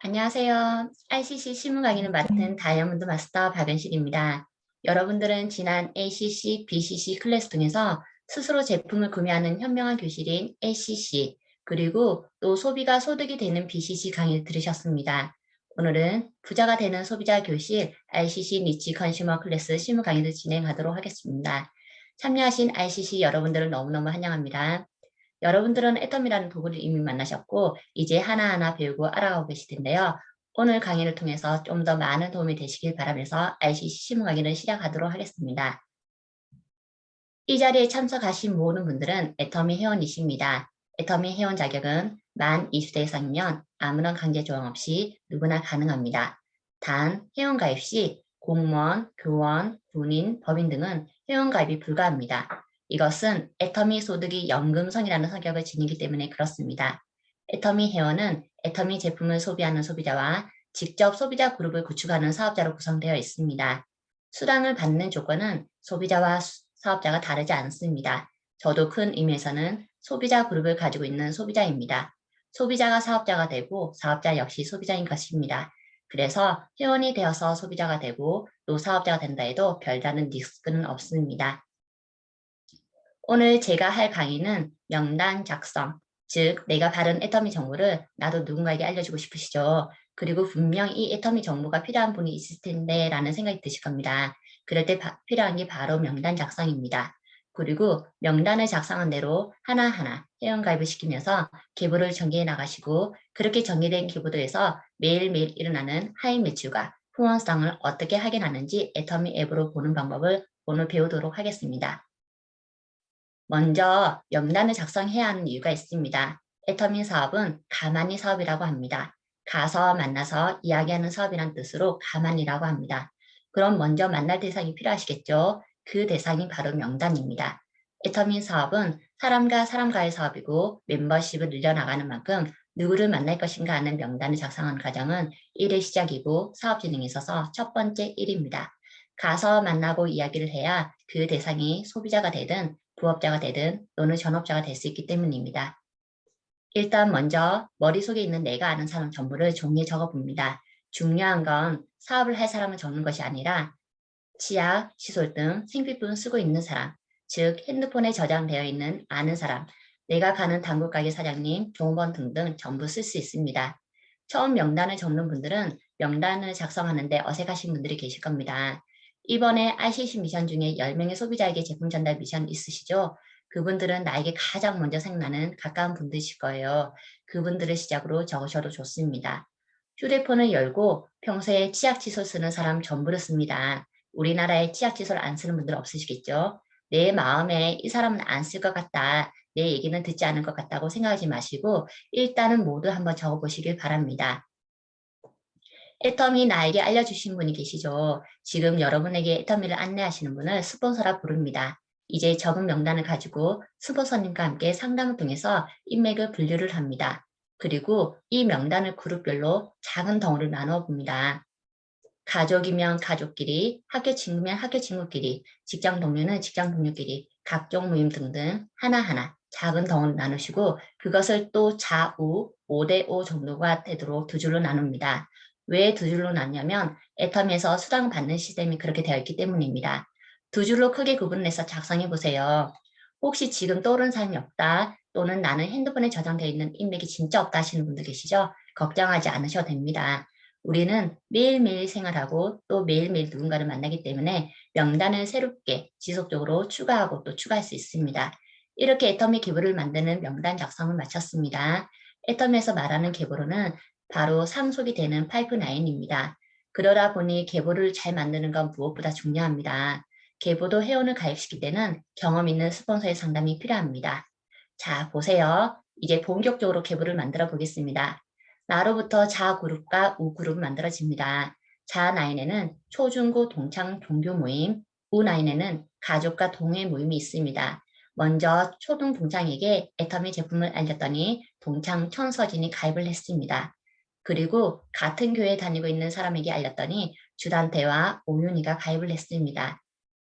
안녕하세요. ICC 실무 강의를 맡은 다이아몬드 마스터 박은실입니다. 여러분들은 지난 ACC, BCC 클래스 등에서 스스로 제품을 구매하는 현명한 교실인 ACC, 그리고 또 소비가 소득이 되는 BCC 강의를 들으셨습니다. 오늘은 부자가 되는 소비자 교실 ICC 니치 컨슈머 클래스 실무 강의를 진행하도록 하겠습니다. 참여하신 ICC 여러분들을 너무너무 환영합니다. 여러분들은 애텀이라는 도구를 이미 만나셨고 이제 하나하나 배우고 알아가고 계실 텐데요. 오늘 강의를 통해서 좀 더 많은 도움이 되시길 바라면서 ICC 실무 강의를 시작하도록 하겠습니다. 이 자리에 참석하신 모든 분들은 애터미 회원이십니다. 애터미 회원 자격은 만 20대 이상이면 아무런 강제 조항 없이 누구나 가능합니다. 단 회원 가입 시 공무원, 교원, 군인, 법인 등은 회원 가입이 불가합니다. 이것은 애터미 소득이 연금성이라는 성격을 지니기 때문에 그렇습니다. 애터미 회원은 애터미 제품을 소비하는 소비자와 직접 소비자 그룹을 구축하는 사업자로 구성되어 있습니다. 수당을 받는 조건은 소비자와 사업자가 다르지 않습니다. 저도 큰 의미에서는 소비자 그룹을 가지고 있는 소비자입니다. 소비자가 사업자가 되고 사업자 역시 소비자인 것입니다. 그래서 회원이 되어서 소비자가 되고 또 사업자가 된다 해도 별다른 리스크는 없습니다. 오늘 제가 할 강의는 명단 작성, 즉 내가 바른 애터미 정보를 나도 누군가에게 알려주고 싶으시죠. 그리고 분명 이 애터미 정보가 필요한 분이 있을 텐데 라는 생각이 드실 겁니다. 그럴 때 필요한 게 바로 명단 작성입니다. 그리고 명단을 작성한 대로 하나하나 회원가입을 시키면서 계보를 전개해 나가시고 그렇게 전개된 계보도에서 매일매일 일어나는 하인 매출과 후원성을 어떻게 확인하는지 애터미 앱으로 보는 방법을 오늘 배우도록 하겠습니다. 먼저 명단을 작성해야 하는 이유가 있습니다. 애터미 사업은 가만히 사업이라고 합니다. 가서 만나서 이야기하는 사업이란 뜻으로 가만히라고 합니다. 그럼 먼저 만날 대상이 필요하시겠죠? 그 대상이 바로 명단입니다. 애터미 사업은 사람과 사람과의 사업이고 멤버십을 늘려나가는 만큼 누구를 만날 것인가 하는 명단을 작성하는 과정은 일의 시작이고 사업 진행에 있어서 첫 번째 일입니다. 가서 만나고 이야기를 해야 그 대상이 소비자가 되든 부업자가 되든 또는 전업자가 될 수 있기 때문입니다. 일단 먼저 머릿속에 있는 내가 아는 사람 전부를 종이에 적어봅니다. 중요한 건 사업을 할 사람을 적는 것이 아니라 치약, 칫솔 등 생필품 쓰고 있는 사람, 즉 핸드폰에 저장되어 있는 아는 사람, 내가 가는 단골 가게 사장님, 종업원 등등 전부 쓸 수 있습니다. 처음 명단을 적는 분들은 명단을 작성하는데 어색하신 분들이 계실 겁니다. 이번에 ICC 미션 중에 10명의 소비자에게 제품 전달 미션 있으시죠? 그분들은 나에게 가장 먼저 생각나는 가까운 분들이실 거예요. 그분들을 시작으로 적으셔도 좋습니다. 휴대폰을 열고 평소에 치약 칫솔 쓰는 사람 전부를 씁니다. 우리나라에 치약 칫솔 안 쓰는 분들 없으시겠죠? 내 마음에 이 사람은 안 쓸 것 같다. 내 얘기는 듣지 않을 것 같다고 생각하지 마시고 일단은 모두 한번 적어보시길 바랍니다. 애터미 나에게 알려주신 분이 계시죠. 지금 여러분에게 애터미를 안내하시는 분을 스폰서라 부릅니다. 이제 적은 명단을 가지고 스폰서님과 함께 상담을 통해서 인맥을 분류를 합니다. 그리고 이 명단을 그룹별로 작은 덩어리를 나누어 봅니다. 가족이면 가족끼리, 학교 친구면 학교 친구끼리, 직장 동료는 직장 동료끼리, 각종 모임 등등 하나하나 작은 덩어리 나누시고 그것을 또 좌우 5대5 정도가 되도록 두 줄로 나눕니다. 왜 두 줄로 나누냐면 애텀에서 수당을 받는 시스템이 그렇게 되어 있기 때문입니다. 두 줄로 크게 구분해서 작성해 보세요. 혹시 지금 떠오르는 사람이 없다 또는 나는 핸드폰에 저장되어 있는 인맥이 진짜 없다 하시는 분들 계시죠? 걱정하지 않으셔도 됩니다. 우리는 매일매일 생활하고 또 매일매일 누군가를 만나기 때문에 명단을 새롭게 지속적으로 추가하고 또 추가할 수 있습니다. 이렇게 애터미 계보를 만드는 명단 작성을 마쳤습니다. 애터미에서 말하는 계보로는 바로 상속이 되는 파이프라인입니다. 그러다 보니 계보를 잘 만드는 건 무엇보다 중요합니다. 계보도 회원을 가입시킬 때는 경험 있는 스폰서의 상담이 필요합니다. 자, 보세요. 이제 본격적으로 계보를 만들어 보겠습니다. 나로부터 자그룹과 우그룹이 만들어집니다. 자9에는 초중고 동창 종교 모임, 우9에는 가족과 동해 모임이 있습니다. 먼저 초등 동창에게 애터미 제품을 알렸더니 동창 천서진이 가입을 했습니다. 그리고 같은 교회에 다니고 있는 사람에게 알렸더니 주단태와 오윤이가 가입을 했습니다.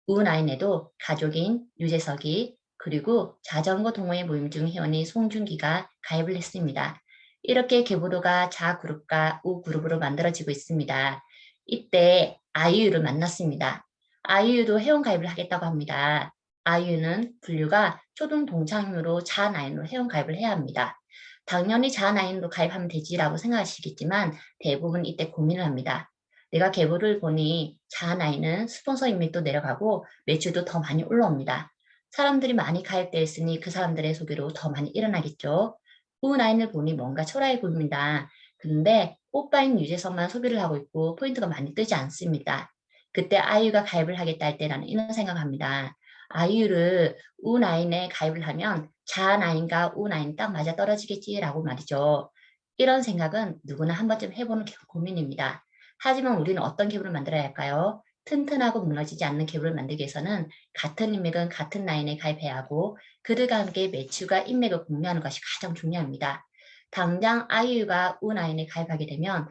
우9에도 가족인 유재석이 그리고 자전거 동호회 모임 중 회원이 송준기가 가입을 했습니다. 이렇게 계보도가 좌그룹과 우그룹으로 만들어지고 있습니다. 이때 아이유를 만났습니다. 아이유도 회원가입을 하겠다고 합니다. 아이유는 분류가 초등 동창으로 자나인으로 회원가입을 해야 합니다. 당연히 자나인으로 가입하면 되지라고 생각하시겠지만 대부분 이때 고민을 합니다. 내가 계보를 보니 자나인은 스폰서 인맥도 내려가고 매출도 더 많이 올라옵니다. 사람들이 많이 가입되어 있으니 그 사람들의 소개로 더 많이 일어나겠죠. 우나인을 보니 뭔가 초라해 보입니다. 그런데 오빠인 유재석만 소비를 하고 있고 포인트가 많이 뜨지 않습니다. 그때 아이유가 가입을 하겠다 할 때라는 이런 생각합니다. 아이유를 우나인에 가입을 하면 자나인과 우나인 딱 맞아 떨어지겠지라고 말이죠. 이런 생각은 누구나 한 번쯤 해보는 고민입니다. 하지만 우리는 어떤 기분을 만들어야 할까요? 튼튼하고 무너지지 않는 기분을 만들기 위해서는 같은 인맥은 같은 라인에 가입해야 하고 그들과 함께 매출과 인맥을 공유하는 것이 가장 중요합니다. 당장 아이유가 우나인에 가입하게 되면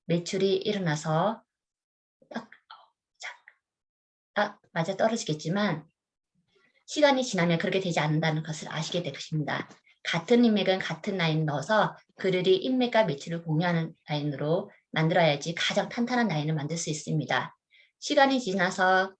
매출이 일어나서 맞아 떨어지겠지만 시간이 지나면 그렇게 되지 않는다는 것을 아시게 될 것입니다. 같은 인맥은 같은 라인 넣어서 그들이 인맥과 매출을 공유하는 라인으로 만들어야지 가장 탄탄한 라인을 만들 수 있습니다. 시간이 지나서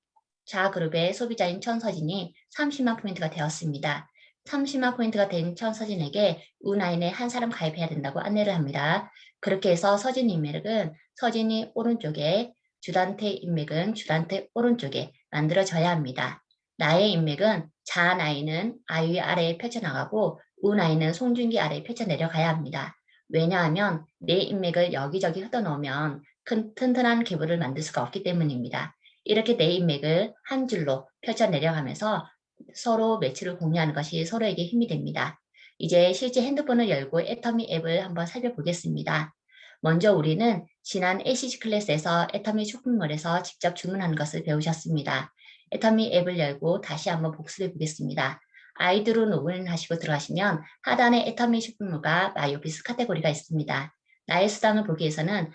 자그룹의 소비자인 천서진이 30만 포인트가 되었습니다. 30만 포인트가 된 천서진에게 우나인에 한 사람 가입해야 된다고 안내를 합니다. 그렇게 해서 서진 인맥은 서진이 오른쪽에 주단태 인맥은 주단태 오른쪽에 만들어져야 합니다. 나의 인맥은 자나이는 아이유 아래에 펼쳐나가고 우나이는 송중기 아래에 펼쳐 내려가야 합니다. 왜냐하면 내 인맥을 여기저기 흩어놓으면 큰 튼튼한 기부를 만들 수가 없기 때문입니다. 이렇게 내 인맥을 한 줄로 펼쳐 내려가면서 서로 매출을 공유하는 것이 서로에게 힘이 됩니다. 이제 실제 핸드폰을 열고 애터미 앱을 한번 살펴보겠습니다. 먼저 우리는 지난 ACC 클래스에서 애터미 쇼핑몰에서 직접 주문하는 것을 배우셨습니다. 애터미 앱을 열고 다시 한번 복습해 보겠습니다. 아이디로 로그인하시고 들어가시면 하단에 애터미 쇼핑몰과 마이오피스 카테고리가 있습니다. 나의 수당을 보기 위해서는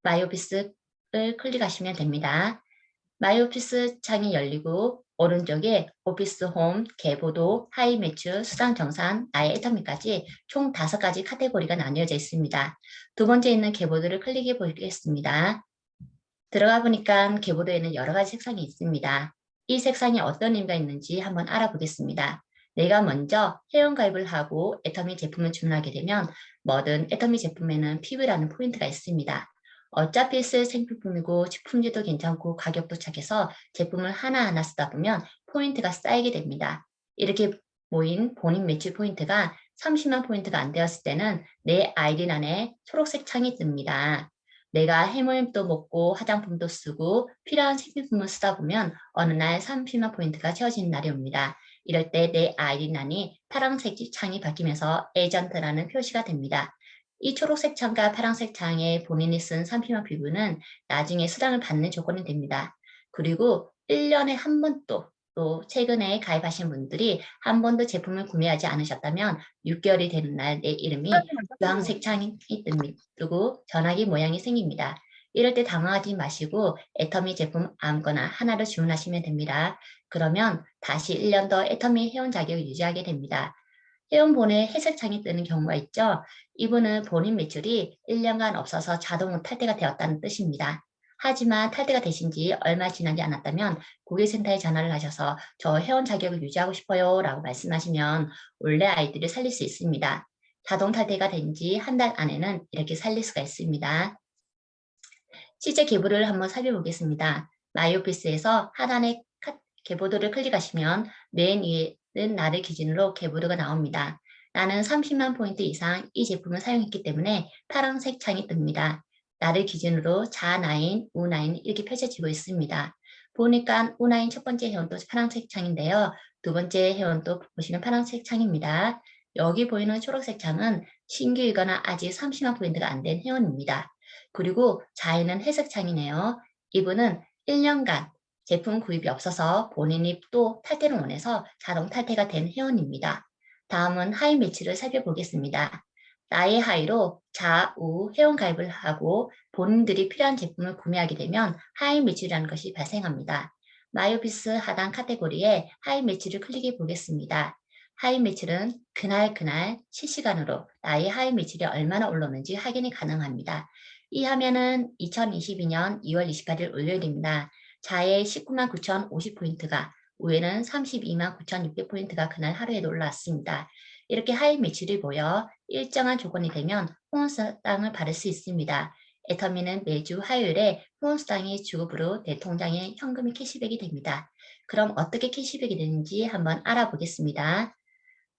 마이오피스를 클릭하시면 됩니다. 마이오피스 창이 열리고 오른쪽에 오피스 홈, 계보도, 하이 매출, 수당 정산, 나의 애터미까지 총 5가지 카테고리가 나뉘어져 있습니다. 두 번째 있는 계보도를 클릭해 보겠습니다. 들어가 보니까 계보도에는 여러 가지 색상이 있습니다. 이 색상이 어떤 의미가 있는지 한번 알아보겠습니다. 내가 먼저 회원가입을 하고 애터미 제품을 주문하게 되면 뭐든 애터미 제품에는 PV라는 포인트가 있습니다. 어차피 쓸 생필품이고 품질도 괜찮고 가격도 착해서 제품을 하나하나 쓰다 보면 포인트가 쌓이게 됩니다. 이렇게 모인 본인 매출 포인트가 30만 포인트가 안 되었을 때는 내 아이디란에 초록색 창이 뜹니다. 내가 해모임도 먹고 화장품도 쓰고 필요한 생필품을 쓰다 보면 어느 날 30만 포인트가 채워지는 날이 옵니다. 이럴 때 내 아이디란이 파란색 창이 바뀌면서 에이전트라는 표시가 됩니다. 이 초록색 창과 파란색 창에 본인이 쓴 30만 비구는 나중에 수당을 받는 조건이 됩니다. 그리고 1년에 한 번도 또 최근에 가입하신 분들이 한 번도 제품을 구매하지 않으셨다면 6개월이 되는 날 내 이름이 주황색 창이 뜨고 전화기 모양이 생깁니다. 이럴 때 당황하지 마시고 애터미 제품 아무거나 하나를 주문하시면 됩니다. 그러면 다시 1년 더 애터미 회원 자격을 유지하게 됩니다. 회원본에 회색 창이 뜨는 경우가 있죠. 이분은 본인 매출이 1년간 없어서 자동으로 탈퇴가 되었다는 뜻입니다. 하지만 탈퇴가 되신 지 얼마 지나지 않았다면 고객센터에 전화를 하셔서 저 회원 자격을 유지하고 싶어요 라고 말씀하시면 원래 아이디를 살릴 수 있습니다. 자동 탈퇴가 된 지 한 달 안에는 이렇게 살릴 수가 있습니다. 실제 계보를 한번 살펴보겠습니다. 마이오피스에서 하단에 계보도를 클릭하시면 맨 위에는 나를 기준으로 계보도가 나옵니다. 나는 30만 포인트 이상 이 제품을 사용했기 때문에 파란색 창이 뜹니다. 나를 기준으로 자나인, 우나인 이렇게 펼쳐지고 있습니다. 보니까 우나인 첫 번째 회원도 파란색 창인데요. 두 번째 회원도 보시면 파란색 창입니다. 여기 보이는 초록색 창은 신규이거나 아직 30만 포인트가 안 된 회원입니다. 그리고 자에는 회색 창이네요. 이분은 1년간 제품 구입이 없어서 본인이 또 탈퇴를 원해서 자동 탈퇴가 된 회원입니다. 다음은 하이 매출을 살펴보겠습니다. 나의 하이로 좌우 회원 가입을 하고 본인들이 필요한 제품을 구매하게 되면 하이 매출이라는 것이 발생합니다. 마이오피스 하단 카테고리에 하이 매출을 클릭해 보겠습니다. 하위 매출은 그날 실시간으로 나의 하위 매출이 얼마나 올랐는지 확인이 가능합니다. 이 화면은 2022년 2월 28일 월요일입니다. 좌에 19만 9,050포인트가, 우에는 32만 9,600포인트가 그날 하루에 올라왔습니다. 이렇게 하위 매출이 모여 일정한 조건이 되면 후원수당을 받을 수 있습니다. 애터미는 매주 화요일에 후원수당이 주급으로 내 통장에 현금이 캐시백이 됩니다. 그럼 어떻게 캐시백이 되는지 한번 알아보겠습니다.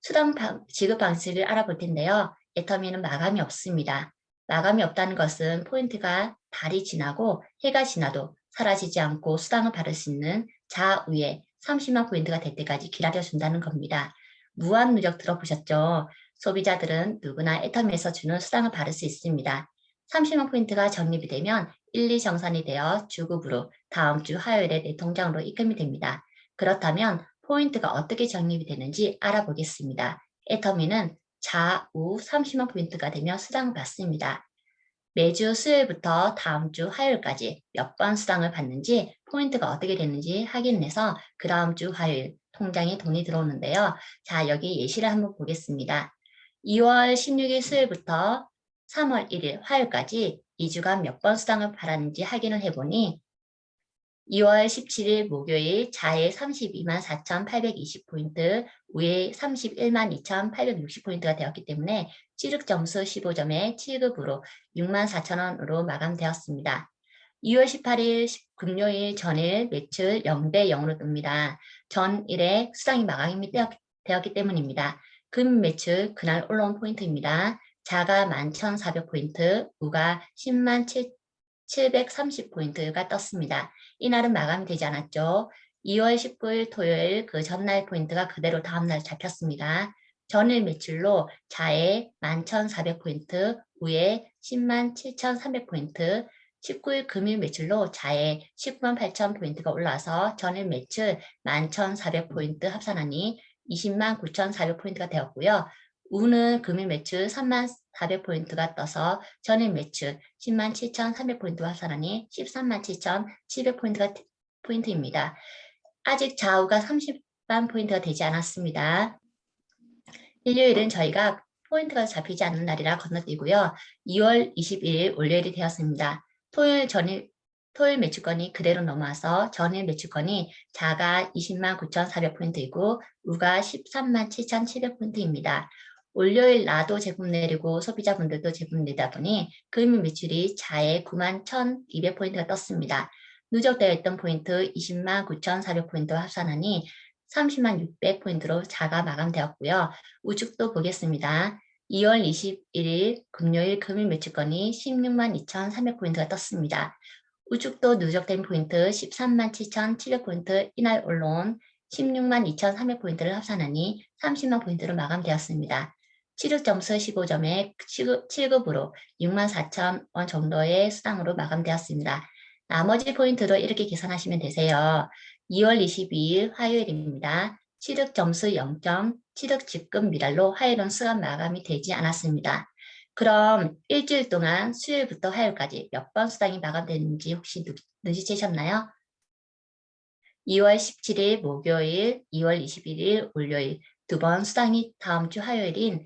수당 지급 방식을 알아볼 텐데요. 애터미는 마감이 없습니다. 마감이 없다는 것은 포인트가 달이 지나고 해가 지나도 사라지지 않고 수당을 받을 수 있는 좌우에 30만 포인트가 될 때까지 기다려준다는 겁니다. 무한 누적 들어보셨죠? 소비자들은 누구나 애터미에서 주는 수당을 받을 수 있습니다. 30만 포인트가 적립이 되면 1, 2 정산이 되어 주급으로 다음 주 화요일에 내 통장으로 입금이 됩니다. 그렇다면 포인트가 어떻게 적립이 되는지 알아보겠습니다. 애터미는 좌우 30만 포인트가 되며 수당을 받습니다. 매주 수요일부터 다음 주 화요일까지 몇 번 수당을 받는지 포인트가 어떻게 되는지 확인해서 그 다음 주 화요일 통장에 돈이 들어오는데요. 자, 여기 예시를 한번 보겠습니다. 2월 16일 수요일부터 3월 1일 화요일까지 2주간 몇 번 수당을 받았는지 확인을 해보니 2월 17일 목요일 좌에 32만 4,820포인트, 우에 31만 2,860포인트가 되었기 때문에 취득 점수 15점에 7급으로 6만 4천원으로 마감되었습니다. 2월 18일 금요일 전일 매출 0대 0으로 뜹니다. 전일에 수당이 마감이 되었기 때문입니다. 금 매출 그날 올라온 포인트입니다. 자가 11,400포인트, 우가 10만 730포인트가 떴습니다. 이날은 마감이 되지 않았죠. 2월 19일 토요일 그 전날 포인트가 그대로 다음날 잡혔습니다. 전일 매출로 자에 11,400포인트, 우에 10만 7,300포인트, 19일 금일 매출로 자에 19만 8,000포인트가 올라서 전일 매출 11,400포인트 합산하니 20만 9,400포인트가 되었고요. 우는 금일 매출 3만 400포인트가 떠서 전일 매출 10만 7,300포인트 합산하니 13만 7,700포인트입니다. 아직 좌우가 30만 포인트가 되지 않았습니다. 일요일은 저희가 포인트가 잡히지 않는 날이라 건너뛰고요. 2월 21일 월요일이 되었습니다. 토요일 매출권이 그대로 넘어와서 전일 매출권이 자가 20만 9,400포인트이고 우가 13만 7,700포인트입니다. 월요일 나도 제품 내리고 소비자분들도 제품 내다 보니 금일 매출이 자에 9만 1,200포인트가 떴습니다. 누적되어 있던 포인트 20만 9,400포인트 합산하니 30만 600포인트로 자가 마감되었고요. 우측도 보겠습니다. 2월 21일 금요일 금일 매출권이 16만 2,300포인트가 떴습니다. 우측도 누적된 포인트 13만 7,700포인트 이날 올라온 16만 2,300포인트를 합산하니 30만 포인트로 마감되었습니다. 취득 점수 15점에 7급으로 6만 4천 원 정도의 수당으로 마감되었습니다. 나머지 포인트도 이렇게 계산하시면 되세요. 2월 22일 화요일입니다. 취득 점수 0점, 취득 지급 미달로 화요일은 수강 마감이 되지 않았습니다. 그럼 일주일 동안 수요일부터 화요일까지 몇 번 수당이 마감됐는지 혹시 눈치채셨나요? 2월 17일 목요일, 2월 21일 월요일 두 번 수당이 다음 주 화요일인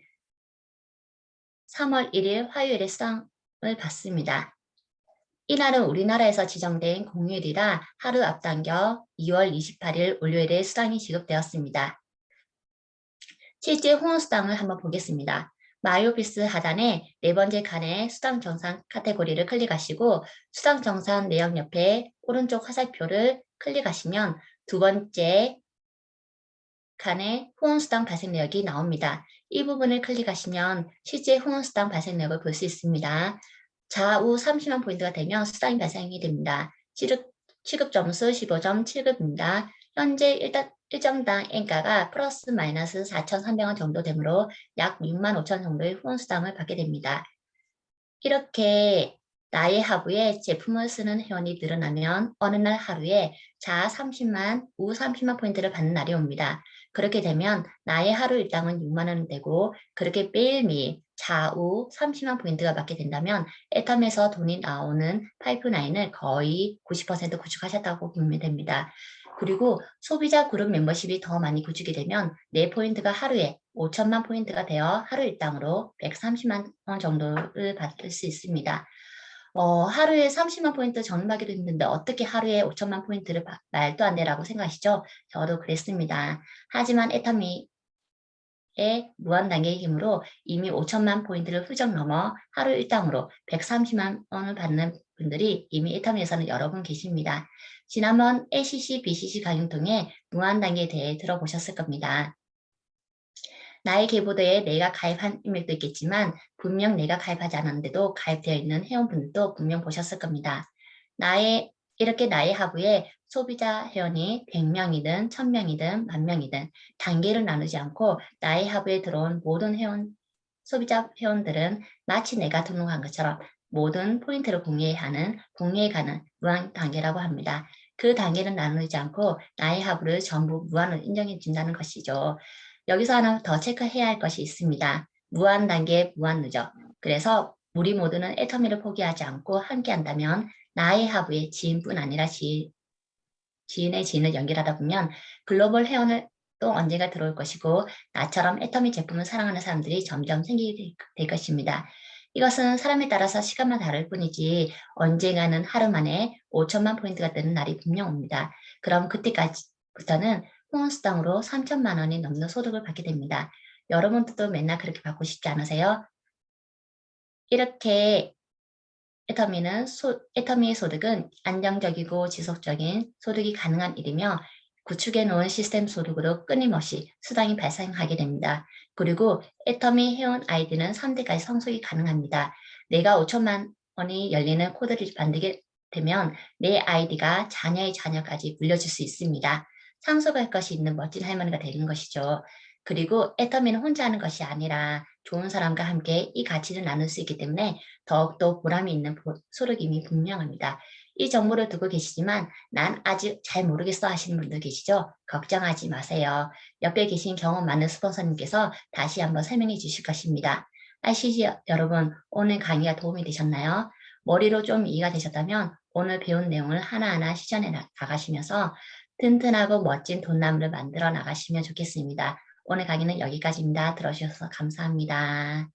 3월 1일 화요일에 수당을 받습니다. 이날은 우리나라에서 지정된 공휴일이라 하루 앞당겨 2월 28일 월요일에 수당이 지급되었습니다. 실제 후원수당을 한번 보겠습니다. 마이오피스 하단에 네 번째 칸에 수당 정산 카테고리를 클릭하시고 수당 정산 내역 옆에 오른쪽 화살표를 클릭하시면 두 번째 칸에 후원수당 발생 내역이 나옵니다. 이 부분을 클릭하시면 실제 후원수당 발생 내역을 볼 수 있습니다. 좌우 30만 포인트가 되면 수당이 발생이 됩니다. 취급 점수 15점 7급입니다. 현재 일정당 N가가 플러스 마이너스 4,300원 정도 되므로 약 6만 5천 정도의 후원수당을 받게 됩니다. 이렇게 나의 하부에 제품을 쓰는 회원이 늘어나면 어느 날 하루에 자 30만, 우 30만 포인트를 받는 날이 옵니다. 그렇게 되면 나의 하루 일당은 6만 원 되고 그렇게 매일매일 좌우 30만 포인트가 받게 된다면 애텀에서 돈이 나오는 파이프라인을 거의 90% 구축하셨다고 보면 됩니다. 그리고 소비자 그룹 멤버십이 더 많이 구축이 되면 내 포인트가 하루에 5천만 포인트가 되어 하루 일당으로 130만 원 정도를 받을 수 있습니다. 하루에 30만 포인트 적립하기도 힘든데 어떻게 하루에 5천만 포인트를 말도 안 되라고 생각하시죠? 저도 그랬습니다. 하지만 애터미의 무한 단계의 힘으로 이미 5천만 포인트를 훌쩍 넘어 하루 일당으로 130만 원을 받는 분들이 이미 애터미에서는 여러 분 계십니다. 지난번 ACC, BCC 강의 통해 무한 단계에 대해 들어보셨을 겁니다. 나의 계보드에 내가 가입한 이메일도 있겠지만 분명 내가 가입하지 않았는데도 가입되어 있는 회원분들도 분명 보셨을 겁니다. 이렇게 나의 하부에 소비자 회원이 100명이든 1000명이든 10,000명이든 단계를 나누지 않고 나의 하부에 들어온 모든 소비자 회원들은 마치 내가 등록한 것처럼 모든 포인트를 공유해 가는 무한 단계라고 합니다. 그 단계를 나누지 않고 나의 하부를 전부 무한으로 인정해 준다는 것이죠. 여기서 하나 더 체크해야 할 것이 있습니다. 무한 단계, 무한 누적. 그래서 우리 모두는 애터미를 포기하지 않고 함께 한다면 나의 하부의 지인뿐 아니라 지인의 지인을 연결하다 보면 글로벌 회원을 또 언젠가 들어올 것이고 나처럼 애터미 제품을 사랑하는 사람들이 점점 생기게 될 것입니다. 이것은 사람에 따라서 시간만 다를 뿐이지 언젠가는 하루 만에 5천만 포인트가 뜨는 날이 분명 옵니다. 그럼 그때까지부터는 후원수당으로 3천만 원이 넘는 소득을 받게 됩니다. 여러분들도 맨날 그렇게 받고 싶지 않으세요? 이렇게 애터미의 소득은 안정적이고 지속적인 소득이 가능한 일이며 구축해 놓은 시스템 소득으로 끊임없이 수당이 발생하게 됩니다. 그리고 애터미 회원 아이디는 3대까지 성숙이 가능합니다. 내가 5천만 원이 열리는 코드를 만들게 되면 내 아이디가 자녀의 자녀까지 물려줄 수 있습니다. 상속할 것이 있는 멋진 할머니가 되는 것이죠. 그리고 애터미는 혼자 하는 것이 아니라 좋은 사람과 함께 이 가치를 나눌 수 있기 때문에 더욱더 보람이 있는 소득임이 분명합니다. 이 정보를 듣고 계시지만 난 아직 잘 모르겠어 하시는 분들 계시죠? 걱정하지 마세요. 옆에 계신 경험 많은 스폰서님께서 다시 한번 설명해 주실 것입니다. 아시죠? 여러분, 오늘 강의가 도움이 되셨나요? 머리로 좀 이해가 되셨다면 오늘 배운 내용을 하나하나 실천해 나가시면서 튼튼하고 멋진 돈나무를 만들어 나가시면 좋겠습니다. 오늘 강의는 여기까지입니다. 들어주셔서 감사합니다.